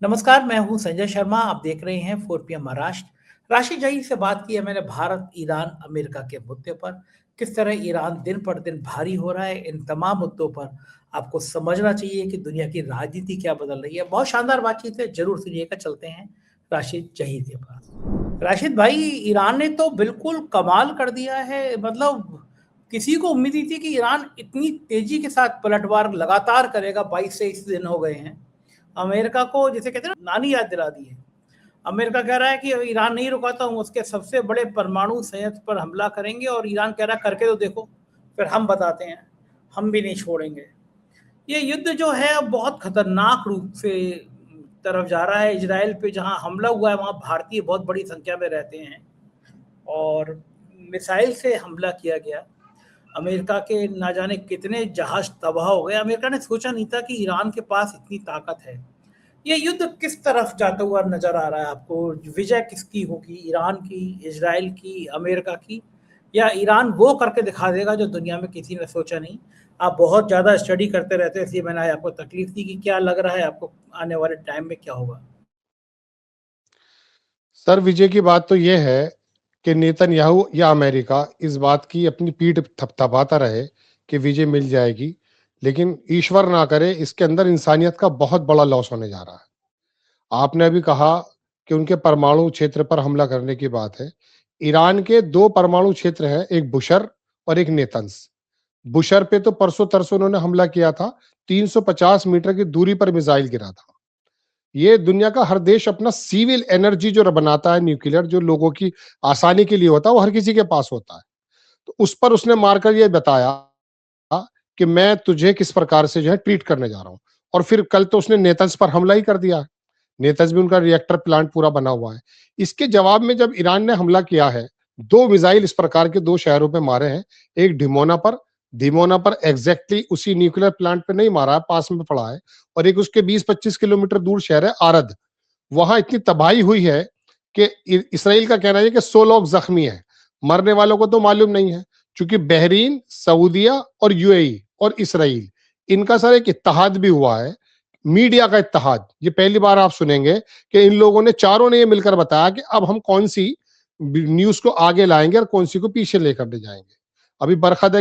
नमस्कार, मैं हूँ संजय शर्मा। आप देख रहे हैं 4 पीएम महाराष्ट्र। राशि जहीं से बात की है मैंने भारत, ईरान, अमेरिका के मुद्दे पर। किस तरह ईरान दिन पर दिन भारी हो रहा है, इन तमाम मुद्दों पर आपको समझना चाहिए कि दुनिया की राजनीति क्या बदल रही है। बहुत शानदार बातचीत है, ज़रूर सुनिएगा। चलते हैं राशिद जहीर के पास। राशिद भाई, ईरान ने तो बिल्कुल कमाल कर दिया है। मतलब किसी को उम्मीद नहीं थी कि ईरान इतनी तेज़ी के साथ पलटवार लगातार करेगा। 22 से 21 दिन हो गए हैं। अमेरिका को जिसे कहते हैं ना, नानी याद दिला दी है। अमेरिका कह रहा है कि ईरान नहीं रुका तो हम उसके सबसे बड़े परमाणु संयंत्र पर हमला करेंगे, और ईरान कह रहा है करके तो देखो, फिर हम बताते हैं, हम भी नहीं छोड़ेंगे। ये युद्ध जो है अब बहुत खतरनाक रूप से तरफ जा रहा है। इजराइल पे जहां हमला हुआ है वहां भारतीय बहुत बड़ी संख्या में रहते हैं, और मिसाइल से हमला किया गया। अमेरिका के ना जाने कितने जहाज तबाह हो गए। अमेरिका ने सोचा नहीं था कि ईरान के पास इतनी ताकत है। ये युद्ध किस तरफ जाता हुआ नजर आ रहा है आपको? विजय किसकी होगी, ईरान की, इजराइल की, अमेरिका की, या ईरान वो करके दिखा देगा जो दुनिया में किसी ने सोचा नहीं? आप बहुत ज़्यादा स्टडी करते रहते हैं, इसलिए मैंने आज आपको तकलीफ दी कि क्या लग रहा है आपको आने वाले टाइम में क्या होगा? सर, विजय की बात तो ये है कि नेतन्याहू या अमेरिका इस बात की अपनी पीठ थपथपाता रहे कि विजय मिल जाएगी, लेकिन ईश्वर ना करे इसके अंदर इंसानियत का बहुत बड़ा लॉस होने जा रहा है। आपने अभी कहा कि उनके परमाणु क्षेत्र पर हमला करने की बात है। ईरान के 2 परमाणु क्षेत्र हैं, एक बुशर और एक नेतन्स। बुशर पे तो परसों तरसों उन्होंने हमला किया था, 350 मीटर की दूरी पर मिसाइल गिरा था। ये दुनिया का हर देश अपना सिविल एनर्जी जो बनाता है, न्यूक्लियर जो लोगों की आसानी के लिए होता है, वो हर किसी के पास होता है। तो उस पर उसने मारकर ये बताया कि मैं तुझे किस प्रकार से जो है ट्रीट करने जा रहा हूँ। और फिर कल तो उसने नेतन्स पर हमला ही कर दिया। नेतन्स भी उनका रिएक्टर प्लांट पूरा बना हुआ है। इसके जवाब में जब ईरान ने हमला किया है, 2 मिसाइल इस प्रकार के 2 शहरों पे मारे हैं। एक डिमोना पर एग्जैक्टली उसी न्यूक्लियर प्लांट पे नहीं मारा है, पास में पड़ा है। और एक उसके 20-25 किलोमीटर दूर शहर है आरद। वहां इतनी तबाही हुई है कि इसराइल का कहना है कि 100 लोग जख्मी हैं। मरने वालों को तो मालूम नहीं है, क्योंकि बहरीन, सऊदिया और यूएई और इसराइल, इनका सर एक इत्तेहाद भी हुआ है, मीडिया का इत्तेहाद। ये पहली बार आप सुनेंगे कि इन लोगों ने, चारों ने ये मिलकर बताया कि अब हम कौन सी न्यूज को आगे लाएंगे और कौन सी को पीछे लेकर ले जाएंगे। अभी बरखद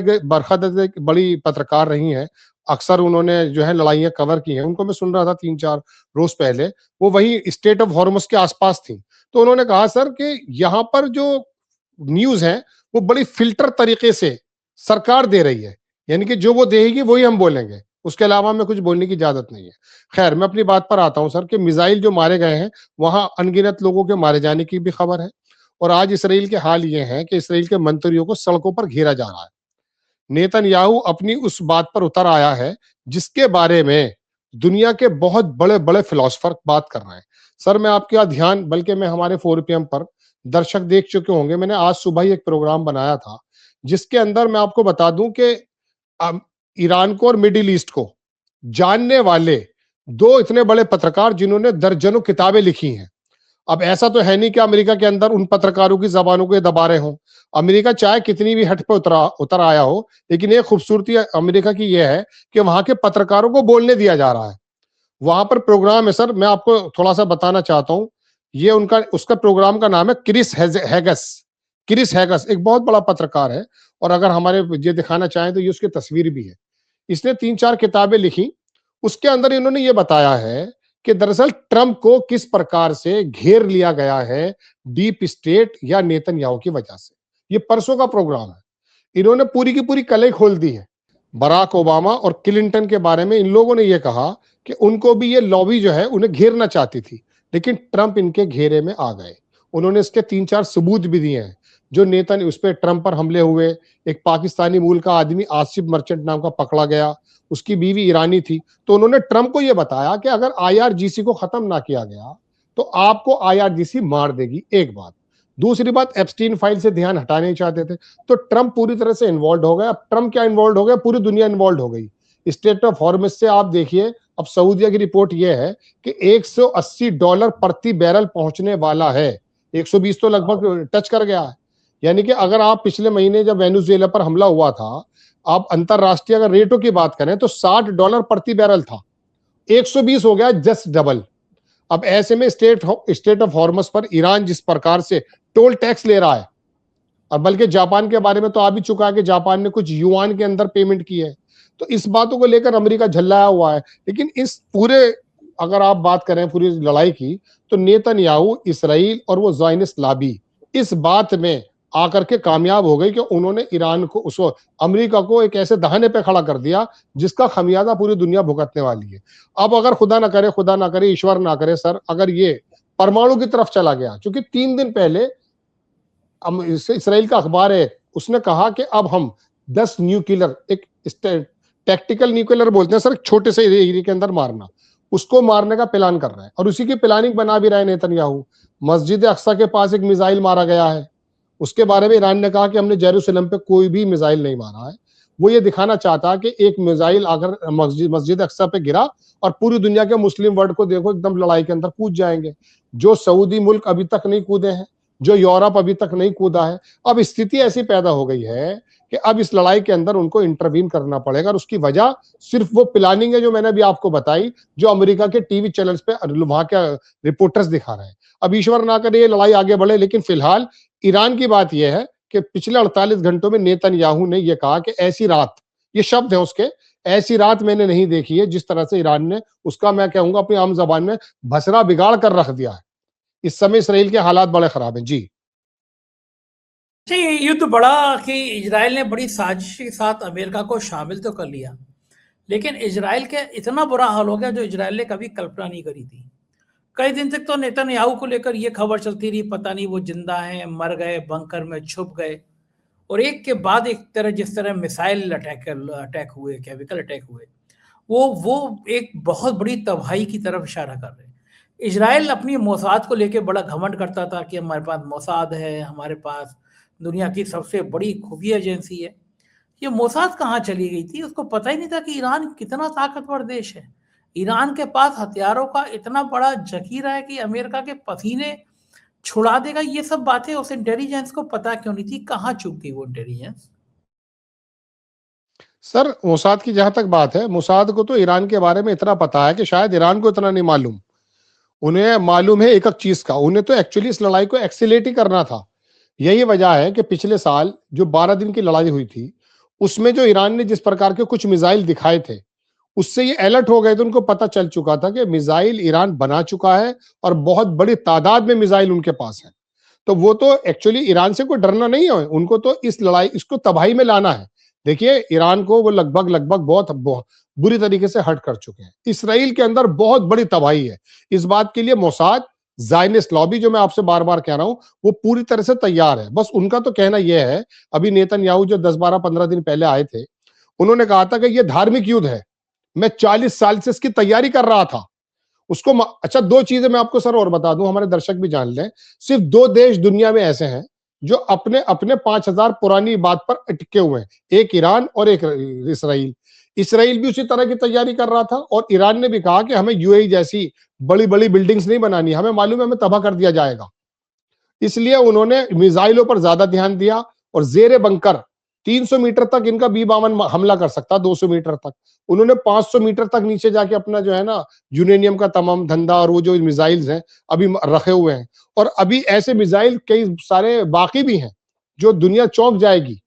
एक बड़ी पत्रकार रही हैं, अक्सर उन्होंने जो है लड़ाइयां कवर की हैं, उनको मैं सुन रहा था 3-4 रोज पहले। वो वही स्टेट ऑफ हॉर्मुज के आसपास थी। तो उन्होंने कहा सर कि यहाँ पर जो न्यूज है वो बड़ी फिल्टर तरीके से सरकार दे रही है, यानी कि जो वो देगी वही हम बोलेंगे, उसके अलावा हमें कुछ बोलने की इजाजत नहीं है। खैर, मैं अपनी बात पर आता हूं सर कि मिसाइल जो मारे गए हैं, वहां अनगिनत लोगों के मारे जाने की भी खबर है। और आज इसराइल के हाल ये है कि इसराइल के मंत्रियों को सड़कों पर घेरा जा रहा है। नेतन्याहू अपनी उस बात पर उतर आया है जिसके बारे में दुनिया के बहुत बड़े बड़े फिलोसफर बात कर रहे हैं। सर, मैं आपका ध्यान, बल्कि मैं हमारे 4 पीएम पर दर्शक देख चुके होंगे, मैंने आज सुबह ही एक प्रोग्राम बनाया था जिसके अंदर मैं आपको बता दूं कि ईरान को और मिडिल ईस्ट को जानने वाले 2 इतने बड़े पत्रकार जिन्होंने दर्जनों किताबें लिखी हैं। अब ऐसा तो है नहीं कि अमेरिका के अंदर उन पत्रकारों की जबानों को ये दबा रहे हों। अमेरिका चाहे कितनी भी हट पे उतर आया हो, लेकिन एक खूबसूरती अमेरिका की यह है कि वहां के पत्रकारों को बोलने दिया जा रहा है। वहां पर प्रोग्राम है सर, मैं आपको थोड़ा सा बताना चाहता हूं। ये उनका उसका प्रोग्राम का नाम है क्रिस हैगस एक बहुत बड़ा पत्रकार है। और अगर हमारे ये दिखाना चाहें तो ये उसकी तस्वीर भी है। इसने 3-4 किताबें लिखी। उसके अंदर इन्होंने ये बताया है कि दरअसल ट्रंप को किस प्रकार से घेर लिया गया है डीप स्टेट या नेतन्याहू की वजह से। ये परसों का प्रोग्राम है। इन्होंने पूरी की पूरी कलें खोल दी है। बराक ओबामा और क्लिंटन के बारे में इन लोगों ने यह कहा कि उनको भी ये लॉबी जो है उन्हें घेरना चाहती थी, लेकिन ट्रंप इनके घेरे में आ गए। उन्होंने इसके 3-4 सबूत भी दिए हैं। जो नेतन उस पर ट्रंप पर हमले हुए, एक पाकिस्तानी मूल का आदमी आसिफ मर्चेंट नाम का पकड़ा गया, उसकी बीवी ईरानी थी। तो उन्होंने ट्रंप को यह बताया कि अगर आईआरजीसी को खत्म ना किया गया तो आपको आईआरजीसी मार देगी। एक बात। दूसरी बात, एप्स्टीन फाइल से ध्यान हटाने नहीं चाहते थे। तो ट्रंप पूरी तरह से इन्वॉल्व हो गया। अब ट्रंप क्या इन्वॉल्व हो गया, पूरी दुनिया इन्वॉल्व हो गई। स्टेट ऑफ हॉर्मुज से आप देखिए, अब सऊदीया की रिपोर्ट यह है कि $180 प्रति बैरल पहुंचने वाला है। 120 तो लगभग टच कर गया है। यानी कि अगर आप पिछले महीने जब वेनेजुएला पर हमला हुआ था, आप अंतरराष्ट्रीय अगर रेटों की बात करें तो $60 प्रति बैरल था, 120 हो गया, जस्ट डबल। अब ऐसे में स्टेट ऑफ हॉर्मस पर ईरान जिस प्रकार से टोल टैक्स ले रहा है, और बल्कि जापान के बारे में तो आ भी चुका है कि जापान ने कुछ युआन के अंदर पेमेंट की है, तो इस बातों को लेकर अमेरिका झल्लाया हुआ है। लेकिन इस पूरे, अगर आप बात करें पूरी लड़ाई की, तो नेतन्याहू, इसराइल और वो ज़ायनिस्ट लॉबी इस बात में आकर के कामयाब हो गई कि उन्होंने ईरान को, उसको, अमेरिका को एक ऐसे दहाने पे खड़ा कर दिया जिसका खमियाजा पूरी दुनिया भुगतने वाली है। अब अगर खुदा ना करे, ईश्वर ना करे सर, अगर ये परमाणु की तरफ चला गया, क्योंकि 3 दिन पहले इसराइल का अखबार है, उसने कहा कि अब हम 10 न्यूक्लियर, एक टैक्टिकल न्यूक्लियर बोलते हैं सर, छोटे से एरिया के अंदर मारना, उसको मारने का प्लान कर रहा है, और उसी की प्लानिंग बना भी रहा है नेतन्याहू। मस्जिद अक्सा के पास एक मिसाइल मारा गया है, उसके बारे में ईरान ने कहा कि हमने जेरूसलम पे कोई भी मिसाइल नहीं मारा है। वो ये दिखाना चाहता है कि एक मिसाइल अगर मस्जिद अक्सा पे गिरा और पूरी दुनिया के मुस्लिम वर्ल्ड को देखो एकदम लड़ाई के अंदर कूद जाएंगे, जो सऊदी मुल्क अभी तक नहीं कूदे हैं, जो यूरोप अभी तक नहीं कूदा है। अब स्थिति ऐसी पैदा हो गई है कि अब इस लड़ाई के अंदर उनको इंटरवीन करना पड़ेगा, और उसकी वजह सिर्फ वो प्लानिंग है जो मैंने अभी आपको बताई, जो अमेरिका के टीवी चैनल्स पे वहां के रिपोर्टर्स दिखा रहे हैं। अब ईश्वर ना करे ये लड़ाई आगे बढ़े, लेकिन फिलहाल ईरान की बात यह है कि पिछले 48 घंटों में नेतन्याहू ने यह कहा कि ऐसी रात, ये शब्द है उसके, ऐसी रात मैंने नहीं देखी है जिस तरह से ईरान ने उसका, मैं कहूंगा अपनी आम जबान में, भसरा बिगाड़ कर रख दिया है। इस समय इसराइल के हालात बड़े खराब हैं जी। अच्छा, ये युद्ध बढ़ा कि इजराइल ने बड़ी साजिश के साथ अमेरिका को शामिल तो कर लिया, लेकिन इजराइल के इतना बुरा हाल हो गया जो इजराइल ने कभी कल्पना नहीं करी थी। कई दिन तक तो नेतन्याहू को लेकर ये खबर चलती रही, पता नहीं वो जिंदा हैं, मर गए, बंकर में छुप गए, और एक के बाद एक तरह, जिस तरह मिसाइल अटैक हुए, केमिकल अटैक हुए, वो एक बहुत बड़ी तबाही की तरफ इशारा कर रहे हैं। इजराइल अपनी मोसाद को लेकर बड़ा घमंड करता था कि हमारे पास मोसाद है, हमारे पास दुनिया की सबसे बड़ी खुफिया एजेंसी है। ये मोसाद कहाँ चली गई थी? उसको पता ही नहीं था कि ईरान कितना ताकतवर देश है। ईरान के पास हथियारों का इतना बड़ा जखीरा है कि अमेरिका के पसीने छुड़ा देगा। ये सब बातें उस इंटेलिजेंस को पता क्यों नहीं थी? कहाँ चूक गई वो इंटेलिजेंस? सर मोसाद की जहां तक बात है, मोसाद को तो ईरान के बारे में इतना पता है कि शायद ईरान को इतना नहीं मालूम। उन्हें मालूम है एक एक चीज का, उन्हें तो एक्चुअली इस लड़ाई को एक्सीलेट ही करना था। यही वजह है कि पिछले साल जो 12 दिन की लड़ाई हुई थी, उसमें जो ईरान ने जिस प्रकार के कुछ मिसाइल दिखाए थे, उससे ये अलर्ट हो गए थे, उनको पता चल चुका था कि मिसाइल ईरान बना चुका है और बहुत बड़ी तादाद में मिसाइल उनके पास है। तो वो तो एक्चुअली ईरान से कोई डरना नहीं है, उनको तो इस लड़ाई, इसको तबाही में लाना है। देखिए ईरान को वो लगभग लगभग बहुत बुरी तरीके से हर्ट कर चुके हैं। इसराइल के अंदर बहुत बड़ी तबाही है। इस बात के लिए मोसाद, ज़ायनिस्ट लॉबी, जो मैं आपसे बार बार कह रहा हूं, वो पूरी तरह से तैयार है। बस उनका तो कहना यह है, अभी नेतन्याहू जो 10-12-15 दिन पहले आए थे, उन्होंने कहा था कि यह धार्मिक युद्ध है, मैं 40 साल से इसकी तैयारी कर रहा था। उसको अच्छा, 2 चीजें मैं आपको सर और बता दूं, हमारे दर्शक भी जान लें। सिर्फ 2 देश दुनिया में ऐसे हैं जो अपने अपने 5000 पुरानी बात पर अटके हुए हैं, एक ईरान और एक इसराइल। इसराइल भी उसी तरह की तैयारी कर रहा था, और ईरान ने भी कहा कि हमें यूएई जैसी बड़ी बड़ी बिल्डिंग्स नहीं बनानी, हमें मालूम है हमें तबाह कर दिया जाएगा। इसलिए उन्होंने मिसाइलों पर ज्यादा ध्यान दिया, और जेरे बंकर 300 मीटर तक इनका बी-51 हमला कर सकता, 200 मीटर तक। उन्होंने 500 मीटर तक नीचे जाके अपना जो है ना यूरेनियम का तमाम धंधा और वो जो मिसाइल्स हैं अभी रखे हुए हैं। और अभी ऐसे मिसाइल कई सारे बाकी भी हैं जो दुनिया चौंक जाएगी,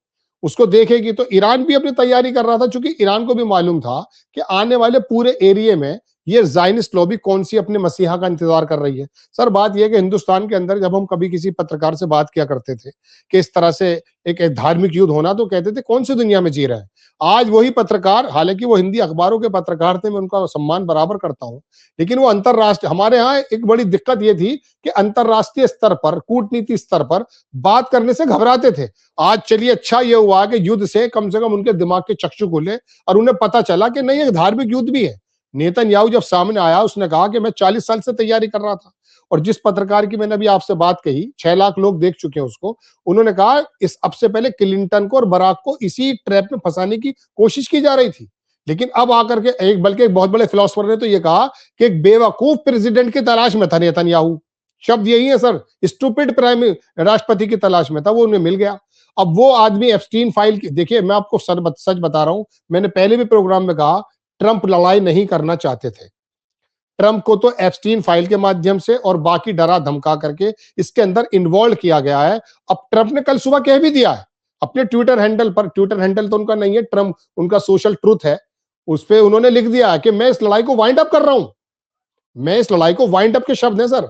उसको देखेगी। तो ईरान भी अपनी तैयारी कर रहा था, क्योंकि ईरान को भी मालूम था कि आने वाले पूरे एरिया में ये ज़ायनिस्ट लॉबी कौन सी अपने मसीहा का इंतजार कर रही है। सर बात यह है कि हिंदुस्तान के अंदर जब हम कभी किसी पत्रकार से बात किया करते थे कि इस तरह से एक धार्मिक युद्ध होना, तो कहते थे कौन सी दुनिया में जी रहे हैं। आज वही पत्रकार, हालांकि वो हिंदी अखबारों के पत्रकार थे, मैं उनका सम्मान बराबर करता हूं, लेकिन वो अंतरराष्ट्रीय, हमारे यहाँ एक बड़ी दिक्कत ये थी कि अंतरराष्ट्रीय स्तर पर, कूटनीति स्तर पर बात करने से घबराते थे। आज चलिए अच्छा ये हुआ कि युद्ध से कम उनके दिमाग के चक्षु खुले और उन्हें पता चला कि नहीं, एक धार्मिक युद्ध भी है। नेतन्याहू जब सामने आया, उसने कहा कि मैं 40 साल से तैयारी कर रहा था। और जिस पत्रकार की मैंने अभी आपसे बात कही, 6 लाख लोग देख चुके हैं उसको, उन्होंने कहा इस अब से पहले क्लिंटन को और बराक को इसी ट्रैप में फंसाने की कोशिश की जा रही थी। लेकिन अब आकर के एक बहुत बड़े फिलोसफर ने तो ये कहा कि एक बेवकूफ प्रेसिडेंट की तलाश में था नेतन्याहू। शब्द यही है सर, स्टूपिड प्राइम राष्ट्रपति की तलाश में था, वो उन्हें मिल गया। अब वो आदमी एप्स्टीन फाइल की, देखिए मैं आपको सच बता रहा हूं, मैंने पहले भी प्रोग्राम में कहा, ट्रंप लड़ाई नहीं करना चाहते थे। ट्रंप को तो एप्स्टीन फाइल के माध्यम से और बाकी डरा धमका करके इसके अंदर इन्वॉल्व किया गया है। अब ट्रंप ने कल सुबह कह भी दिया है अपने ट्विटर हैंडल पर, ट्विटर हैंडल तो उनका नहीं है, ट्रंप उनका सोशल ट्रूथ है, उस पे उन्होंने लिख दिया है कि मैं इस लड़ाई को वाइंड अप कर रहा हूं। मैं इस लड़ाई को वाइंड अप के शब्द हैं सर,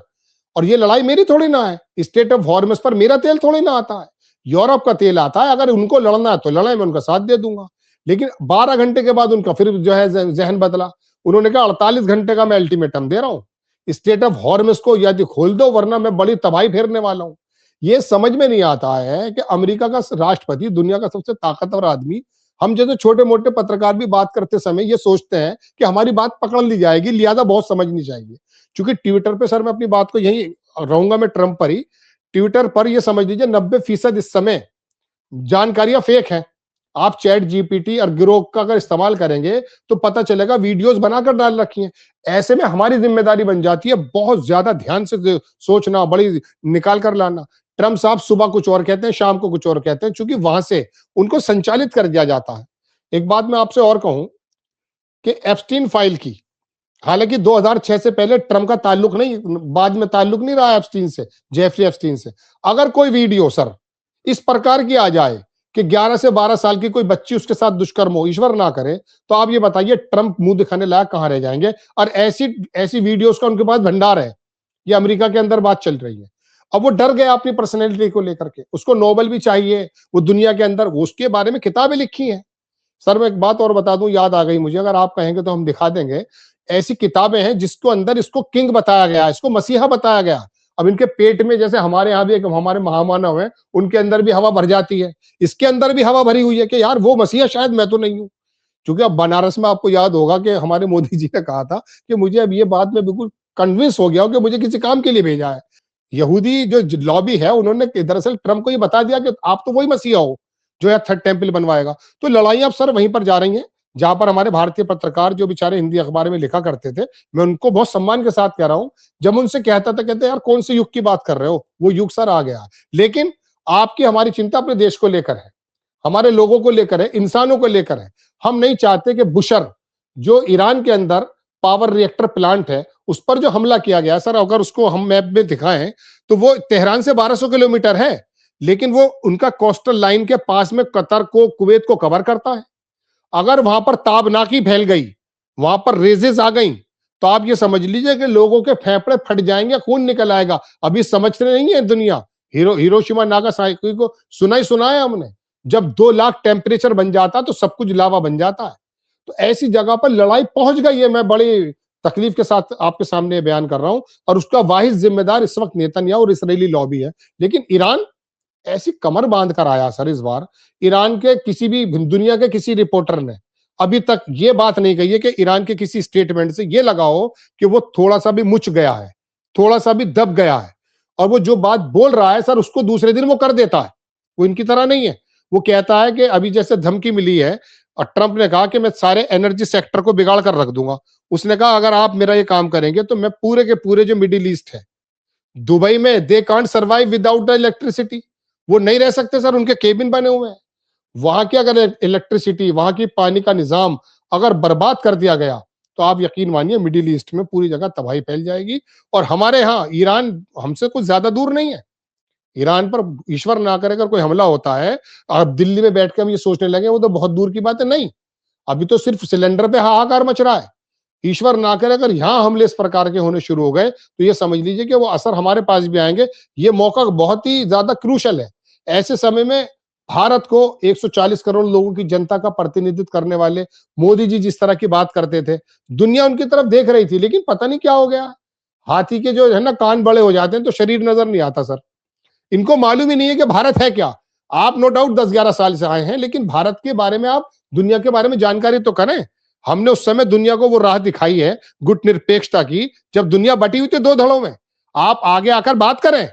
और ये लड़ाई मेरी थोड़ी ना है। स्टेट ऑफ हॉर्मस पर मेरा तेल थोड़ी ना आता है, यूरोप का तेल आता है। अगर उनको लड़ना है तो लड़ाई में उनका साथ दे दूंगा। लेकिन 12 घंटे के बाद उनका फिर जो है जहन बदला। उन्होंने कहा 48 घंटे का मैं अल्टीमेटम दे रहा हूं, स्टेट ऑफ हॉर्मस को यदि खोल दो वरना मैं बड़ी तबाही फेरने वाला हूं। ये समझ में नहीं आता है कि अमेरिका का राष्ट्रपति, दुनिया का सबसे ताकतवर आदमी, हम जैसे छोटे मोटे पत्रकार भी बात करते समय ये सोचते हैं कि हमारी बात पकड़ ली जाएगी, लिहाजा बहुत समझनी चाहिए। क्योंकि ट्विटर पे सर मैं अपनी बात को यही रहूंगा, मैं ट्रंप पर ही, ट्विटर पर ये समझ लीजिए 90% इस समय जानकारियां फेक हैं। आप चैट जीपीटी और ग्रोक का अगर इस्तेमाल करेंगे तो पता चलेगा वीडियोस बनाकर डाल रखी हैं। ऐसे में हमारी जिम्मेदारी बन जाती है बहुत ज्यादा ध्यान से सोचना, बड़ी निकाल कर लाना। ट्रंप साहब सुबह कुछ और कहते हैं, शाम को कुछ और कहते हैं, क्योंकि वहां से उनको संचालित कर दिया जाता है। एक बात मैं आपसे और कहूं कि एप्स्टीन फाइल की, हालांकि 2006 से पहले ट्रंप का ताल्लुक नहीं, बाद में ताल्लुक नहीं रहा एप्स्टीन से, जेफरी एप्स्टीन से। अगर कोई वीडियो सर इस प्रकार की आ जाए कि 11 से 12 साल की कोई बच्ची उसके साथ दुष्कर्म हो, ईश्वर ना करे, तो आप ये बताइए ट्रंप मुंह दिखाने लायक कहां रह जाएंगे। और ऐसी ऐसी वीडियोस का उनके पास भंडार है। ये अमेरिका के अंदर बात चल रही है। अब वो डर गया अपनी पर्सनैलिटी को लेकर के, उसको नोबेल भी चाहिए, वो दुनिया के अंदर उसके बारे में किताबें लिखी हैं। सर मैं एक बात और बता दूं, याद आ गई मुझे, अगर आप कहेंगे तो हम दिखा देंगे। ऐसी किताबें हैं जिसको अंदर इसको किंग बताया गया, इसको मसीहा बताया गया। अब इनके पेट में, जैसे हमारे यहाँ भी एक हमारे महामानव है, उनके अंदर भी हवा भर जाती है, इसके अंदर भी हवा भरी हुई है कि यार वो मसीहा शायद मैं तो नहीं हूं। क्योंकि अब बनारस में आपको याद होगा कि हमारे मोदी जी ने कहा था कि मुझे अब ये बात में बिल्कुल कन्विंस हो गया हूं कि मुझे किसी काम के लिए भेजा है। यहूदी जो लॉबी है उन्होंने दरअसल ट्रंप को ये बता दिया कि आप तो वही मसीहा हो जो है थर्ड टेम्पल बनवाएगा। तो लड़ाइयां अब सर वहीं पर जा रही हैं जहां पर हमारे भारतीय पत्रकार जो बेचारे हिंदी अखबार में लिखा करते थे, मैं उनको बहुत सम्मान के साथ कह रहा हूं, जब उनसे कहता था कहते यार कौन से युग की बात कर रहे हो, वो युग सर आ गया। लेकिन आपकी हमारी चिंता अपने देश को लेकर है, हमारे लोगों को लेकर है, इंसानों को लेकर है। हम नहीं चाहते कि बुशर जो ईरान के अंदर पावर रिएक्टर प्लांट है उस पर जो हमला किया गया सर, अगर उसको हम मैप में दिखाएं तो वो तेहरान से 1200 किलोमीटर है, लेकिन वो उनका कोस्टल लाइन के पास में कतर को, कुवैत को कवर करता है। अगर वहां पर ताबनाकी फैल गई, वहां पर रेजेस आ गई, तो आप ये समझ लीजिए कि लोगों के फेफड़े फट जाएंगे, खून निकल आएगा। अभी समझते नहीं है दुनिया, हिरोशिमा नागासाकी को सुना है हमने, जब 2 लाख टेम्परेचर बन जाता तो सब कुछ लावा बन जाता है। तो ऐसी जगह पर लड़ाई पहुंच गई है। मैं बड़ी तकलीफ के साथ आपके सामने बयान कर रहा हूं, और उसका वाहिद जिम्मेदार इस वक्त नेतन्याहू और इसराइली लॉबी है। लेकिन ईरान ऐसी कमर बांध कर आया सर इस बार। ईरान के किसी भी दुनिया के किसी रिपोर्टर ने अभी तक ये बात नहीं कही है कि ईरान के किसी स्टेटमेंट से ये लगा हो कि वो थोड़ा सा भी मुच गया है, थोड़ा सा भी दब गया है, और वो जो बात बोल रहा है सर उसको दूसरे दिन वो कर देता है। वो इनकी तरह नहीं है। वो कहता है कि अभी जैसे धमकी मिली है और ट्रंप ने कहा कि मैं सारे एनर्जी सेक्टर को बिगाड़ कर रख दूंगा। उसने कहा अगर आप मेरा ये काम करेंगे तो मैं पूरे के पूरे जो मिडिल ईस्ट है, दुबई में they can't survive without electricity, वो नहीं रह सकते सर, उनके केबिन बने हुए हैं। वहां की अगर इलेक्ट्रिसिटी, वहां की पानी का निजाम अगर बर्बाद कर दिया गया तो आप यकीन मानिए मिडिल ईस्ट में पूरी जगह तबाही फैल जाएगी। और हमारे यहाँ ईरान हमसे कुछ ज्यादा दूर नहीं है। ईरान पर ईश्वर ना करे अगर कोई हमला होता है, अब दिल्ली में बैठ के हम ये सोचने लगे वो तो बहुत दूर की बात है, नहीं, अभी तो सिर्फ सिलेंडर पे हाहाकार मच रहा है। ईश्वर ना करे अगर यहाँ हमले इस प्रकार के होने शुरू हो गए तो ये समझ लीजिए कि वो असर हमारे पास भी आएंगे। ये मौका बहुत ही ज्यादा क्रूशल है। ऐसे समय में भारत को 140 करोड़ लोगों की जनता का प्रतिनिधित्व करने वाले मोदी जी जिस तरह की बात करते थे, दुनिया उनकी तरफ देख रही थी, लेकिन पता नहीं क्या हो गया। हाथी के जो है ना कान बड़े हो जाते हैं तो शरीर नजर नहीं आता सर। इनको मालूम ही नहीं है कि भारत है क्या। आप नो डाउट 10-11 साल से आए हैं, लेकिन भारत के बारे में आप दुनिया के बारे में जानकारी तो करें। हमने उस समय दुनिया को वो राह दिखाई है गुट निरपेक्षता की, जब दुनिया बटी हुई थी 2 धड़ों में। आप आगे आकर बात करें।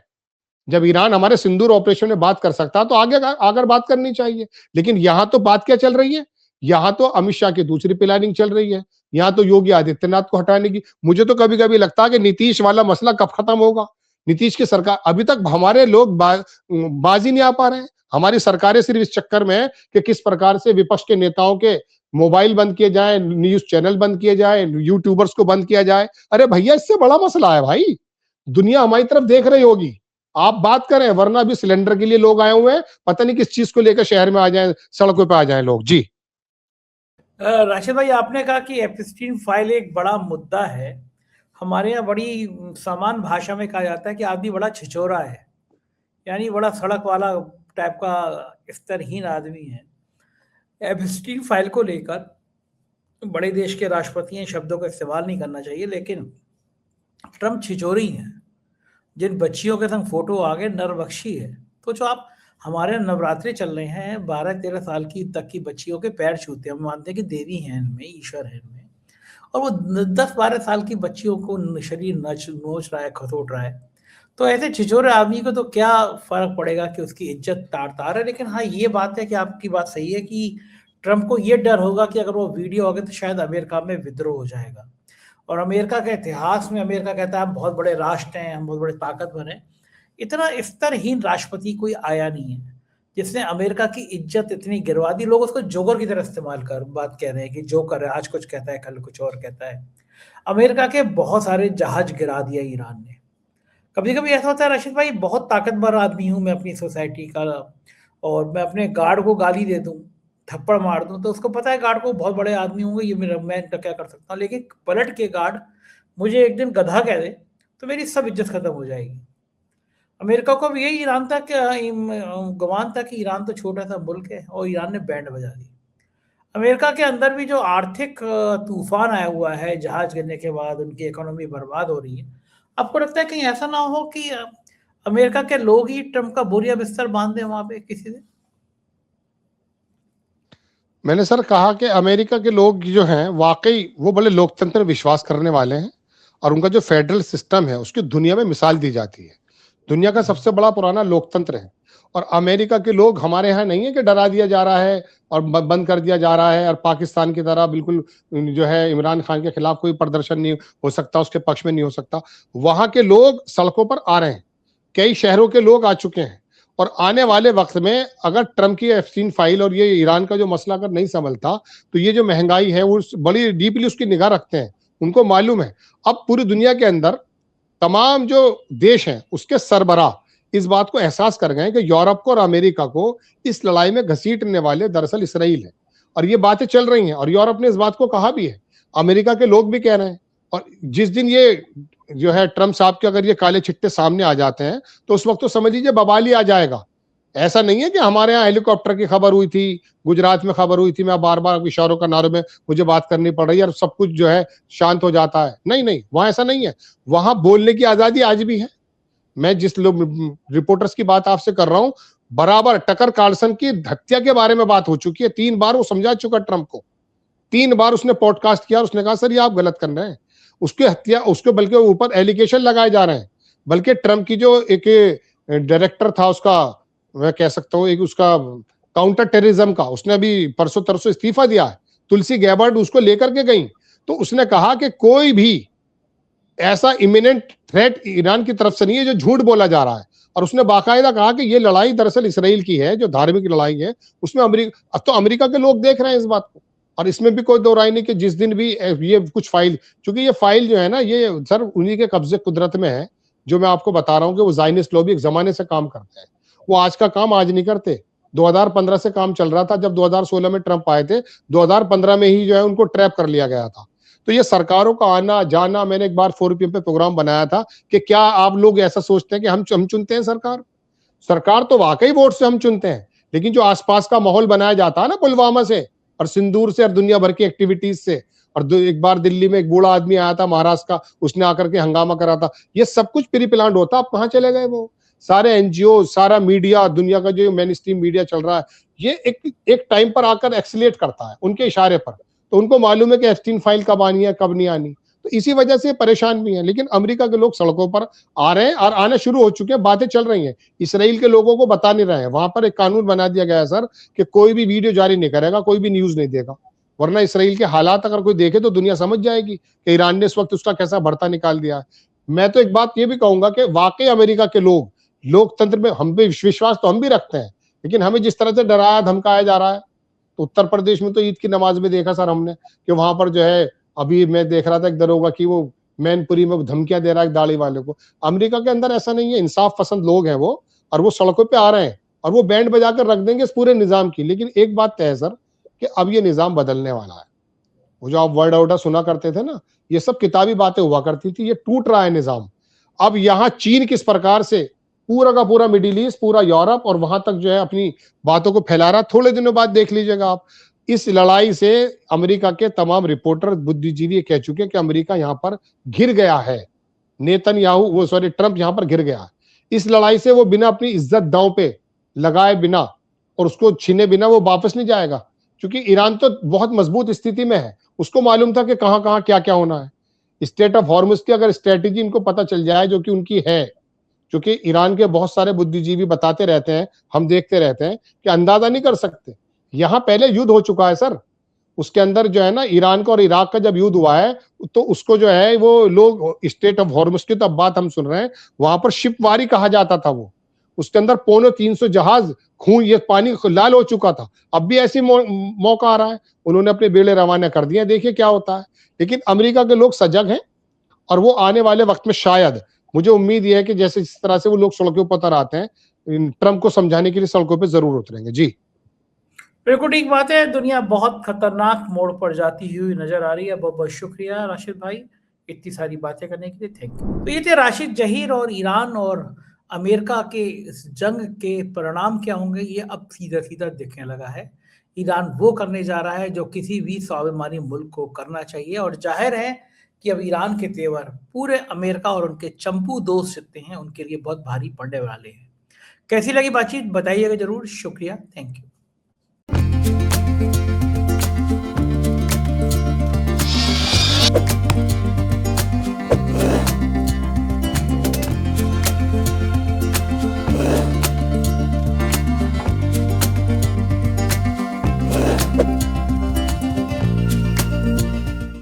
जब ईरान हमारे सिंदूर ऑपरेशन में बात कर सकता तो आगे आकर बात करनी चाहिए। लेकिन यहां तो बात क्या चल रही है, यहां तो अमित शाह की दूसरी प्लानिंग चल रही है। यहां तो योगी आदित्यनाथ को हटाने की, मुझे तो कभी कभी लगता है कि नीतीश वाला मसला कब खत्म होगा। नीतीश की सरकार, अभी तक हमारे लोग बाजी नहीं आ पा रहे हैं। हमारी सरकारें सिर्फ इस चक्कर में है कि किस प्रकार से विपक्ष के नेताओं के मोबाइल बंद किए जाए, न्यूज चैनल बंद किए जाए, यूट्यूबर्स को बंद किया जाए। अरे भैया, इससे बड़ा मसला है भाई, दुनिया हमारी तरफ देख रही होगी, आप बात करें, वरना अभी सिलेंडर के लिए लोग आए हुए हैं, पता नहीं किस चीज को लेकर शहर में आ जाए, सड़कों पे आ जाए लोग। जी राशिद भाई, आपने कहा कि एप्स्टीन फाइल एक बड़ा मुद्दा है। हमारे यहाँ बड़ी सामान्य भाषा में कहा जाता है कि आदमी बड़ा छिछोरा है, यानी बड़ा सड़क वाला टाइप का स्तरहीन आदमी है। एप्स्टीन फाइल को लेकर बड़े देश के राष्ट्रपति हैं, शब्दों का इस्तेमाल नहीं करना चाहिए, लेकिन ट्रम्प छिचोरी हैं। जिन बच्चियों के संग फोटो आ गए, नरबख्शी है। तो जो आप हमारे यहाँ नवरात्रि चल रहे हैं, 12-13 साल की तक की बच्चियों के पैर छूते हैं, हम मानते हैं कि देवी हैं इनमें, ईश्वर है इनमें, और वो 10-12 साल की बच्चियों को शरीर नोच रहा है, खसोट रहा है। तो ऐसे छिछोरे आदमी को तो क्या फर्क पड़ेगा कि उसकी इज्जत तार तार है। लेकिन हाँ, ये बात है कि आपकी बात सही है कि ट्रम्प को ये डर होगा कि अगर वो वीडियो आ गए तो शायद अमेरिका में विद्रोह हो जाएगा। और अमेरिका के इतिहास में अमेरिका कहता है हम बहुत बड़े राष्ट्र हैं, हम बहुत बड़े ताकतवर हैं। इतना स्तरहीन राष्ट्रपति कोई आया नहीं है जिसने अमेरिका की इज्जत इतनी गिरवा दी। लोग उसको जोकर की तरह इस्तेमाल कर बात कह रहे हैं कि जोकर है, आज कुछ कहता है कल कुछ और कहता है। अमेरिका के बहुत सारे जहाज गिरा दिया ईरान ने। कभी कभी ऐसा होता है राशिद भाई, बहुत ताकतवर आदमी हूँ मैं अपनी सोसाइटी का, और मैं अपने गार्ड को गाली दे दूँ, थप्पड़ मार दूँ, तो उसको पता है गार्ड को बहुत बड़े आदमी होंगे, ये मेरा, मैं तो क्या कर सकता हूँ। लेकिन पलट के गार्ड मुझे एक दिन गधा कह दे तो मेरी सब इज्जत खत्म हो जाएगी। अमेरिका को भी यही ईरान था कि गुमान था कि ईरान तो छोटा सा मुल्क है, और ईरान ने बैंड बजा दी। अमेरिका के अंदर भी जो आर्थिक तूफान आया हुआ है, जहाज गिरने के बाद उनकी इकोनॉमी बर्बाद हो रही है। आपको लगता है कहीं ऐसा ना हो कि अमेरिका के लोग ही ट्रम्प का बोरिया बिस्तर बांध दें वहां पे किसी से? मैंने सर कहा कि अमेरिका के लोग जो हैं वाकई वो बड़े लोकतंत्र में विश्वास करने वाले हैं, और उनका जो फेडरल सिस्टम है उसकी दुनिया में मिसाल दी जाती है। दुनिया का सबसे बड़ा पुराना लोकतंत्र है। और अमेरिका के लोग हमारे यहाँ नहीं है कि डरा दिया जा रहा है और बंद कर दिया जा रहा है, और पाकिस्तान की तरह बिल्कुल जो है इमरान खान के खिलाफ कोई प्रदर्शन नहीं हो सकता, उसके पक्ष में नहीं हो सकता। वहां के लोग सड़कों पर आ रहे हैं, कई शहरों के लोग आ चुके हैं। और आने वाले वक्त में अगर ट्रम्प की एप्स्टीन फाइल और ये ईरान का जो मसला अगर नहीं संभलता, तो ये जो महंगाई है वो बड़ी डीपली उसकी निगाह रखते हैं। उनको मालूम है अब पूरी दुनिया के अंदर तमाम जो देश हैं उसके सरबराह इस बात को एहसास कर गए कि यूरोप को और अमेरिका को इस लड़ाई में घसीटने वाले दरअसल इसराइल है। और ये बातें चल रही हैं, और यूरोप ने इस बात को कहा भी है, अमेरिका के लोग भी कह रहे हैं। और जिस दिन ये जो है ट्रम्प साहब के अगर ये काले चिट्टे सामने आ जाते हैं, तो उस वक्त तो समझ लीजिए बवाल ही आ जाएगा। ऐसा नहीं है कि हमारे यहाँ हेलीकॉप्टर की खबर हुई थी, गुजरात में खबर हुई थी, मैं बार बार इशारों का नारों में मुझे बात करनी पड़ रही है और सब कुछ जो है शांत हो जाता है। नहीं नहीं, वहां ऐसा नहीं है। वहां बोलने की आजादी आज भी है। मैं जिस लोग रिपोर्टर्स की बात आपसे कर रहा हूं, बराबर टकर कार्लसन की हत्या के बारे में बात हो चुकी है। 3 बार वो समझा चुका ट्रंप को, 3 बार उसने पॉडकास्ट किया और उसने कहा सर ये आप गलत कर रहे हैं। उसकी हत्या, उसके बल्कि ऊपर एलिगेशन लगाए जा रहे हैं। बल्कि ट्रंप की जो एक डायरेक्टर था उसका, मैं कह सकता हूं एक उसका काउंटर टेररिज्म का, उसने अभी परसों तरसों इस्तीफा दिया है। तुलसी गैबर्ड उसको लेकर के गई, तो उसने कहा कि कोई भी ऐसा इमिनेंट थ्रेट ईरान की तरफ से नहीं है जो झूठ बोला जा रहा है। और उसने बाकायदा कहा कि ये लड़ाई दरअसल इसराइल की है, जो धार्मिक लड़ाई है उसमें अमेरिका, अब तो अमेरिका के लोग देख रहे हैं इस बात को। और इसमें भी कोई दो राय नहीं कि जिस दिन भी ये कुछ फाइल, क्योंकि ये फाइल जो है ना ये सर उन्हीं के कब्जे कुदरत में है। जो मैं आपको बता रहा हूँ कि वो ज़ायनिस्ट लॉबी एक जमाने से काम करते हैं, वो आज का काम आज नहीं करते। 2015 से काम चल रहा था, जब 2016 में ट्रंप आए थे, 2015 में ही जो है उनको ट्रैप कर लिया गया था। तो ये सरकारों का आना जाना, मैंने एक बार 4PM पे प्रोग्राम बनाया था कि क्या आप लोग ऐसा सोचते हैं कि हम चुनते हैं सरकार? सरकार तो वाकई वोट से हम चुनते हैं, लेकिन जो आसपास का माहौल बनाया जाता है ना पुलवामा से और सिंदूर से और दुनिया भर की एक्टिविटीज से, और एक बार दिल्ली में एक बूढ़ा आदमी आया था महाराष्ट्र का, उसने आकर के हंगामा करा था, ये सब कुछ प्री प्लान होता। आप कहाँ चले गए? वो सारे एनजीओ, सारा मीडिया, दुनिया का जो मेन स्ट्रीम मीडिया चल रहा है, ये एक टाइम पर आकर एक्सीलेट करता है उनके इशारे पर। तो उनको मालूम है कि एप्स्टीन फाइल कब आनी है कब नहीं आनी, तो इसी वजह से परेशान भी हैं। लेकिन अमेरिका के लोग सड़कों पर आ रहे हैं और आने शुरू हो चुके हैं, बातें चल रही हैं। इसराइल के लोगों को बता नहीं रहे हैं। वहां पर एक कानून बना दिया गया है सर कि कोई भी वीडियो जारी नहीं करेगा, कोई भी न्यूज नहीं देगा, वरना इसराइल के हालात अगर कोई देखे तो दुनिया समझ जाएगी कि ईरान ने इस वक्त उसका कैसा भरता निकाल दिया है। मैं तो एक बात ये भी कहूंगा कि वाकई अमेरिका के लोग लोकतंत्र में हम भी विश्वास तो हम भी रखते हैं, लेकिन हमें जिस तरह से डराया धमकाया जा रहा है, तो उत्तर प्रदेश में तो ईद की नमाज में देखा सर हमने कि वहां पर जो है, अभी मैं देख रहा था एक दरोगा की वो मैनपुरी में धमकियां दे रहा है दाढ़ी वाले को। अमेरिका के अंदर ऐसा नहीं है, इंसाफ पसंद लोग हैं वो, और वो सड़कों पे आ रहे हैं और वो बैंड बजा कर रख देंगे इस पूरे निजाम की। लेकिन एक बात तय है सर कि अब ये निजाम बदलने वाला है। वो जो आप वर्ड ऑर्डर सुना करते थे ना, ये सब किताबी बातें हुआ करती थी, ये टूट रहा है निजाम। अब यहाँ चीन किस प्रकार से पूरा का पूरा मिडिल ईस्ट, पूरा यूरोप और वहां तक जो है अपनी बातों को फैला रहा, थोड़े दिनों बाद देख लीजिएगा आप। इस लड़ाई से अमेरिका के तमाम रिपोर्टर, बुद्धिजीवी कह चुके कि अमेरिका यहां पर घिर गया है। ट्रंप यहां पर घिर गया। इस लड़ाई से वो बिना अपनी इज्जत दांव पे लगाए बिना और उसको छीने बिना वो वापस नहीं जाएगा, क्योंकि ईरान तो बहुत मजबूत स्थिति में है। उसको मालूम था कि कहां कहां क्या क्या होना है। स्टेट ऑफ हॉर्मुज की अगर स्ट्रेटेजी इनको पता चल जाए, जो कि उनकी है, क्योंकि ईरान के बहुत सारे बुद्धिजीवी बताते रहते हैं, हम देखते रहते हैं कि अंदाजा नहीं कर सकते। यहां पहले युद्ध हो चुका है सर, उसके अंदर जो है ना, ईरान का और इराक का जब युद्ध हुआ है, तो उसको जो है वो लोग स्टेट ऑफ हॉर्मुज की तो अब बात हम सुन रहे हैं, वहां पर शिपवारी कहा जाता था वो। उसके अंदर 350 जहाज खून, ये पानी लाल हो चुका था। अब भी ऐसी मौका आ रहा है, उन्होंने अपने बेड़े रवाना कर दिए, देखिए क्या होता है। लेकिन अमेरिका के लोग सजग हैं और वो आने वाले वक्त में शायद, मुझे उम्मीद यह है कि जैसे जिस तरह से वो लोग सड़कों पर उतर आते हैं, ट्रंप को समझाने के लिए सड़कों पर जरूर उतरेंगे। जी बिल्कुल ठीक बात है। दुनिया बहुत खतरनाक मोड़ पर जाती हुई नजर आ रही है। बहुत बहुत शुक्रिया राशिद भाई, इतनी सारी बातें करने के लिए, थैंक यू। तो ये थे राशिद जहीर, और ईरान और अमेरिका के इस जंग के परिणाम क्या होंगे ये अब सीधा सीधा दिखने लगा है। ईरान वो करने जा रहा है जो किसी भी स्वाभिमानी मुल्क को करना चाहिए, और जाहिर है कि अब ईरान के तेवर पूरे अमेरिका और उनके चंपू दोस्त जितने हैं उनके लिए बहुत भारी पड़ने वाले हैं। कैसी लगी बातचीत बताइएगा जरूर। शुक्रिया, थैंक यू।